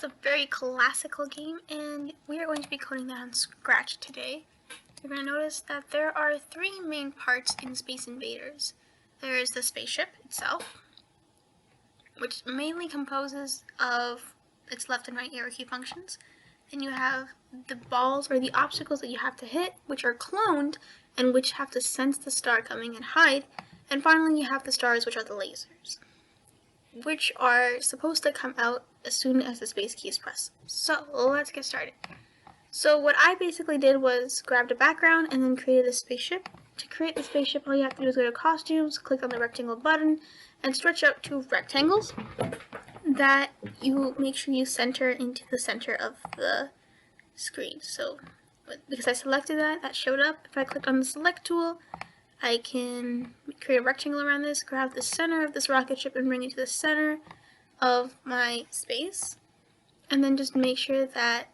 a very classical game, and we are going to be coding that on Scratch today. You're going to notice that there are three main parts in Space Invaders. There is the spaceship itself, which mainly composes of its left and right arrow key functions. Then you have the balls or the obstacles that you have to hit, which are cloned and which have to sense the star coming and hide. And finally you have the stars, which are the lasers, which are supposed to come out as soon as the space key is pressed. So let's get started. So what I basically did was grabbed a background and then created a spaceship. To create the spaceship, all you have to do is go to costumes, click on the rectangle button, and stretch out two rectangles that you make sure you center into the center of the screen. So because I selected that, that showed up. If I click on the select tool, I can create a rectangle around this, grab the center of this rocket ship and bring it to the center of my space, and then just make sure that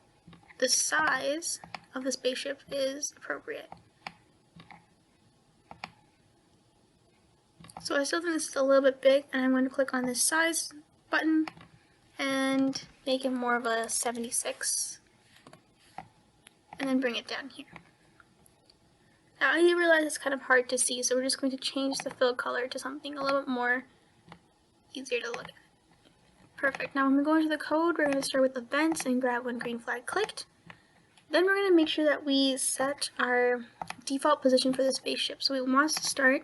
the size of the spaceship is appropriate. So I still think this is a little bit big, and I'm going to click on this size button and make it more of a 76, and then bring it down here. Now I realize it's kind of hard to see, so we're just going to change the fill color to something a little bit more easier to look at. Perfect. Now when we go into the code, we're going to start with events and grab when green flag clicked. Then we're going to make sure that we set our default position for the spaceship. So we want to start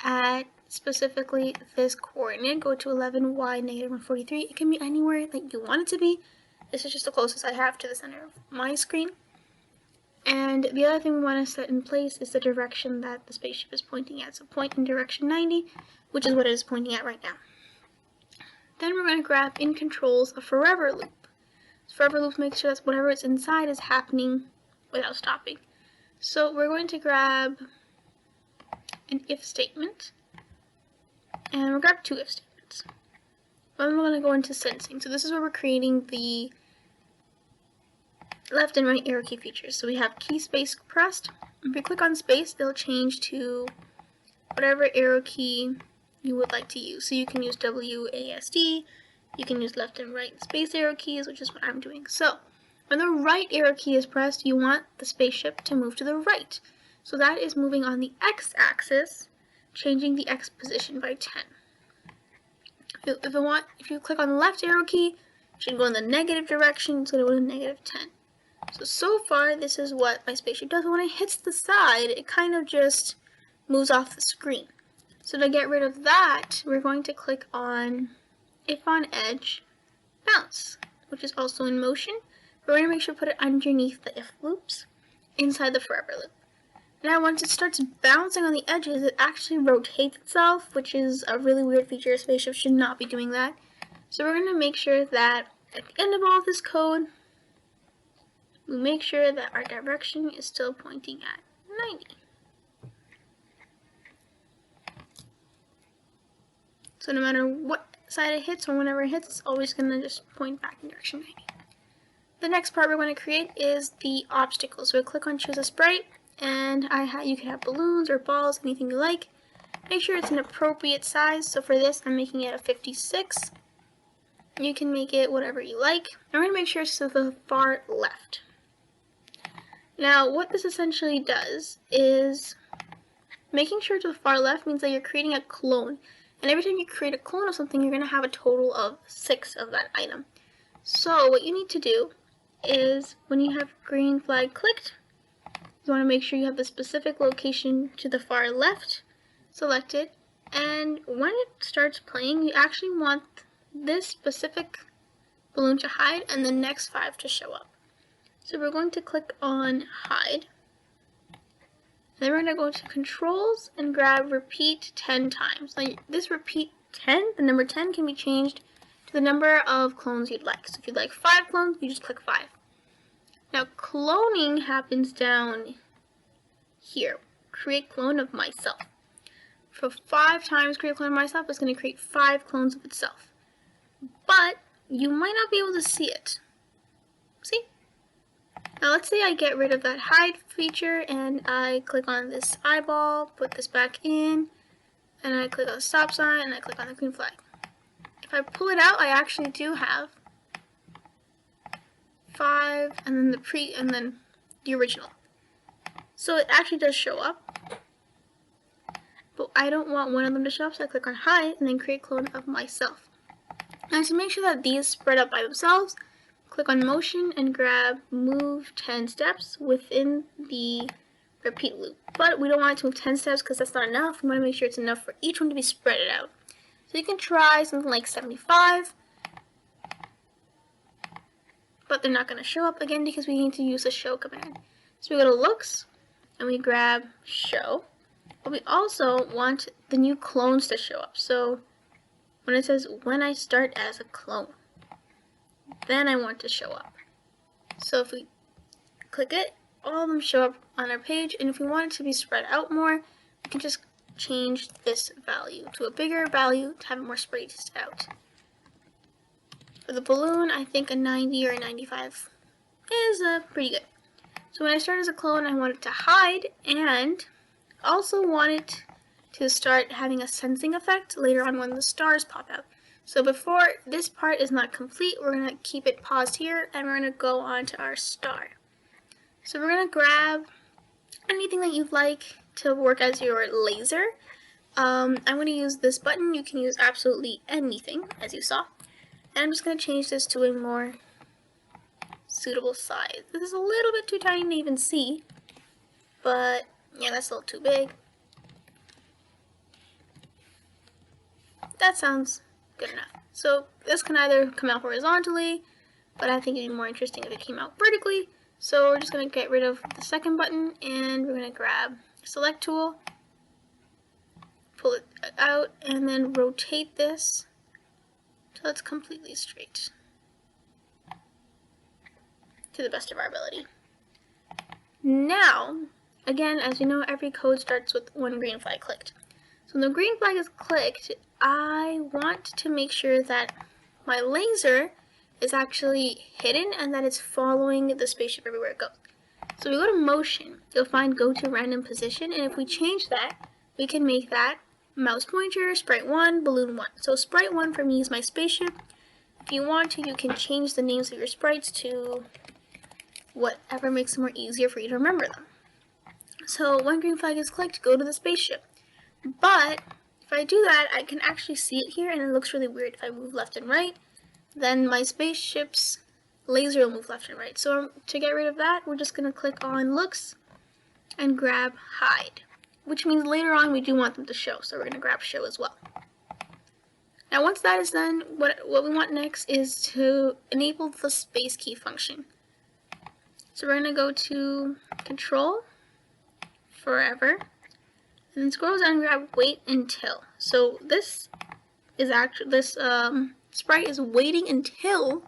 at specifically this coordinate. Go to 11y negative 143. It can be anywhere that you want it to be. This is just the closest I have to the center of my screen. And the other thing we want to set in place is the direction that the spaceship is pointing at. So point in direction 90, which is what it is pointing at right now. Then we're going to grab in controls a forever loop. Forever loop makes sure that whatever is inside is happening without stopping. So we're going to grab an if statement, and we'll grab two if statements. Then we're going to go into sensing. So this is where we're creating the left and right arrow key features. So we have key space pressed. If you click on space, it'll change to whatever arrow key you would like to use. So you can use WASD, you can use left and right space arrow keys, which is what I'm doing. So when the right arrow key is pressed, you want the spaceship to move to the right. So that is moving on the x-axis, changing the x position by 10. If you click on the left arrow key, it should go in the negative direction, so it will go to negative 10. So far, this is what my spaceship does. When it hits the side, it kind of just moves off the screen. So to get rid of that, we're going to click on if on edge, bounce, which is also in motion. We're going to make sure to put it underneath the if loops, inside the forever loop. Now once it starts bouncing on the edges, it actually rotates itself, which is a really weird feature. A spaceship should not be doing that. So we're going to make sure that at the end of all of this code, we make sure that our direction is still pointing at 90. So no matter what side it hits or whenever it hits, it's always going to just point back in direction 90. The next part we're going to create is the obstacle. So we'll click on choose a sprite, and you can have balloons or balls, anything you like. Make sure it's an appropriate size. So for this, I'm making it a 56. You can make it whatever you like. I'm going to make sure it's to the far left. Now what this essentially does is making sure to the far left means that you're creating a clone. And every time you create a clone of something, you're going to have a total of 6 of that item. So what you need to do is when you have green flag clicked, you want to make sure you have the specific location to the far left selected. And when it starts playing, you actually want this specific balloon to hide and the next 5 to show up. So we're going to click on hide. Then we're going to go to controls and grab repeat 10 times. Now this repeat 10, the number 10 can be changed to the number of clones you'd like. So if you'd like 5 clones, you just click 5. Now cloning happens down here. Create clone of myself. So 5 times create clone of myself is going to create 5 clones of itself. But you might not be able to see it. See? Now let's say I get rid of that hide feature and I click on this eyeball, put this back in, and I click on the stop sign and I click on the green flag. If I pull it out, I actually do have 5, and then and then the original. So it actually does show up, but I don't want one of them to show up, so I click on hide and then create clone of myself. And to make sure that these spread out by themselves, click on motion and grab move 10 steps within the repeat loop. But we don't want it to move 10 steps because that's not enough. We want to make sure it's enough for each one to be spread out. So you can try something like 75, but they're not going to show up again because we need to use the show command. So we go to looks and we grab show, but we also want the new clones to show up. So when it says when I start as a clone, then I want to show up. So if we click it, all of them show up on our page, and if we want it to be spread out more, we can just change this value to a bigger value to have it more spread out. For the balloon, I think a 90 or a 95 is pretty good. So when I start as a clone, I want it to hide, and also want it to start having a sensing effect later on when the stars pop out. So before this part is not complete, we're going to keep it paused here, and we're going to go on to our star. So we're going to grab anything that you'd like to work as your laser. I'm going to use this button. You can use absolutely anything, as you saw. And I'm just going to change this to a more suitable size. This is a little bit too tiny to even see, but yeah, that's a little too big. That sounds good enough. So this can either come out horizontally, but I think it'd be more interesting if it came out vertically. So we're just going to get rid of the second button, and we're going to grab select tool, pull it out, and then rotate this till it's completely straight to the best of our ability. Now, again, as you know, every code starts with one green flag clicked. So when the green flag is clicked, I want to make sure that my laser is actually hidden and that it's following the spaceship everywhere it goes. So we go to motion, you'll find go to random position, and if we change that, we can make that mouse pointer, sprite 1, balloon 1. So sprite 1 for me is my spaceship. If you want to, you can change the names of your sprites to whatever makes it more easier for you to remember them. So when green flag is clicked, go to the spaceship. But if I do that, I can actually see it here, and it looks really weird. If I move left and right, then my spaceship's laser will move left and right. So to get rid of that, we're just going to click on looks and grab hide, which means later on we do want them to show. So we're going to grab show as well. Now once that is done, what we want next is to enable the space key function. So we're going to go to control, forever, and then scroll down and grab wait until. So this is actually, this sprite is waiting until,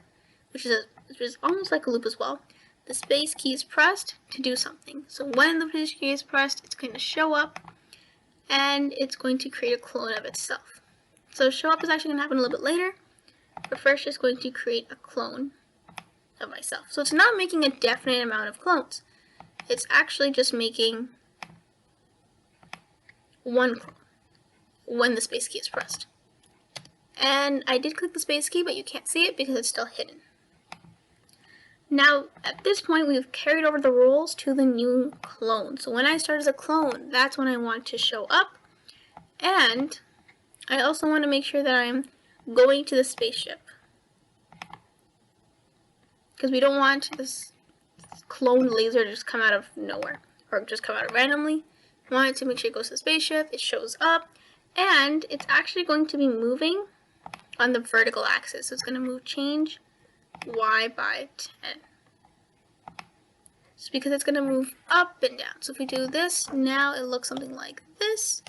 which is almost like a loop as well, the space key is pressed to do something. So when the space key is pressed, it's going to show up, and it's going to create a clone of itself. So show up is actually going to happen a little bit later, but first it's going to create a clone of myself. So it's not making a definite amount of clones. It's actually just making one clone when the space key is pressed. And I did click the space key, but you can't see it because it's still hidden. Now, at this point, we've carried over the roles to the new clone. So when I start as a clone, that's when I want to show up. And I also want to make sure that I'm going to the spaceship, because we don't want this clone laser to just come out of nowhere or just come out randomly. We want it to make sure it goes to the spaceship, it shows up, and it's actually going to be moving on the vertical axis. So it's going to move change Y by 10. Just because it's going to move up and down. So if we do this, now it looks something like this,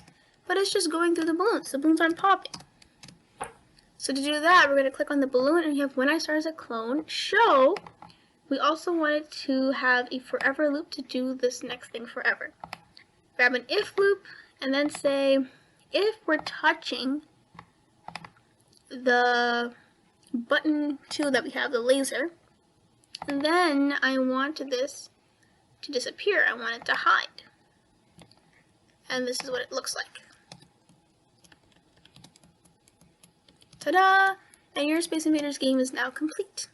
but it's just going through the balloons. The balloons aren't popping. So to do that, we're going to click on the balloon, and we have when I start as a clone, show. We also wanted to have a forever loop to do this next thing forever. Grab an if loop, and then say, if we're touching the button 2 that we have, the laser, then I want this to disappear. I want it to hide. And this is what it looks like. Ta-da! And your Space Invaders game is now complete.